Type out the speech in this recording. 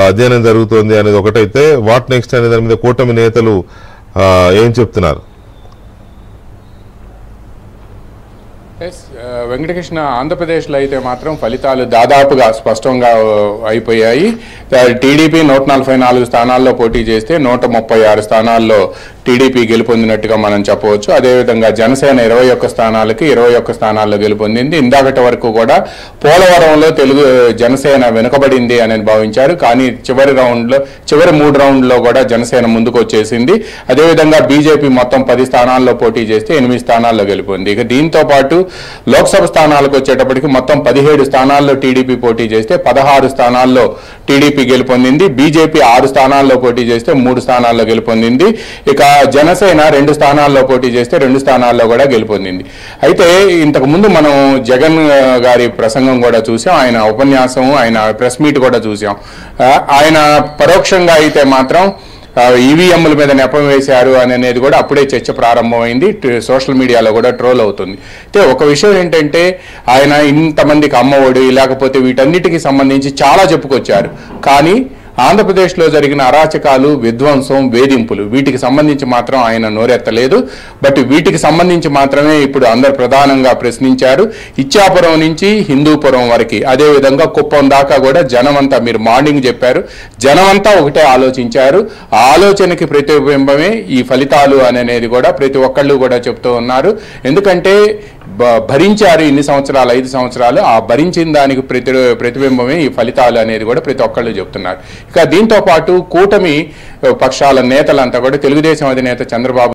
అధ్యయనం జరుగుతోంది అనేది ఒకటైతే, వాట్ నెక్స్ట్ అనే దాని మీద కూటమి నేతలు ఏం చెప్తున్నారు? వెంకటకృష్ణ, ఆంధ్రప్రదేశ్లో అయితే మాత్రం ఫలితాలు దాదాపుగా స్పష్టంగా అయిపోయాయి. టీడీపీ 144 స్థానాల్లో పోటీ చేస్తే 136 స్థానాల్లో టీడీపీ గెలుపొందినట్టుగా మనం చెప్పవచ్చు. అదేవిధంగా జనసేన 21 స్థానాలకి 21 స్థానాల్లో గెలుపొందింది. ఇందాకటి వరకు కూడా పోలవరంలో జనసేన వెనుకబడింది అని భావించారు. కానీ చివరి 3 రౌండ్లో కూడా జనసేన ముందుకు వచ్చేసింది. అదేవిధంగా బీజేపీ మొత్తం 10 స్థానాల్లో పోటీ చేస్తే 8 స్థానాల్లో గెలుపొంది. ఇక దీంతో పాటు లోక్సభ స్థానాలకు వచ్చేటప్పటికి మొత్తం 17 స్థానాల్లో టీడీపీ పోటీ చేస్తే 16 స్థానాల్లో టీడీపీ గెలుపొందింది. బీజేపీ 6 స్థానాల్లో పోటీ చేస్తే 3 స్థానాల్లో గెలుపొందింది. ఇక జనసేన 2 స్థానాల్లో పోటీ చేస్తే 2 స్థానాల్లో కూడా గెలుపొందింది. అయితే ఇంతకు ముందు మనం జగన్ గారి ప్రసంగం కూడా చూసాం, ఆయన ఉపన్యాసం, ఆయన ప్రెస్ మీట్ కూడా చూసాం. ఆయన పరోక్షంగా అయితే మాత్రం ఈవీఎంల మీద నెపం వేశారు అనేది కూడా అప్పుడే చర్చ ప్రారంభమైంది. సోషల్ మీడియాలో కూడా ట్రోల్ అవుతుంది. అయితే ఒక విషయం ఏంటంటే, ఆయన ఇంతమందికి అమ్మఒడి లేకపోతే వీటన్నిటికీ సంబంధించి చాలా చెప్పుకొచ్చారు. కానీ ఆంధ్రప్రదేశ్లో జరిగిన అరాచకాలు, విధ్వంసం, వేధింపులు వీటికి సంబంధించి మాత్రం ఆయన నోరెత్తలేదు. బట్ వీటికి సంబంధించి మాత్రమే ఇప్పుడు అందరు ప్రధానంగా ప్రశ్నించారు. ఇచ్చాపురం నుంచి హిందూపురం వరకు, అదేవిధంగా కుప్పం దాకా కూడా జనమంతా, మీరు మార్నింగ్ చెప్పారు, జనమంతా ఒకటే ఆలోచించారు. ఆ ఆలోచనకి ప్రతిబింబమే ఈ ఫలితాలు అనేది కూడా ప్రతి ఒక్కళ్ళు కూడా చెప్తూ ఉన్నారు. ఎందుకంటే భరించారు ఇన్ని సంవత్సరాలు, 5 సంవత్సరాలు, ఆ భరించిన దానికి ప్రతిబింబమే ఈ ఫలితాలు అనేది కూడా ప్రతి ఒక్కళ్ళు చెప్తున్నారు. ఇక దీంతో పాటు కూటమి పక్షాల నేతలంతా కూడా, తెలుగుదేశం అధినేత చంద్రబాబు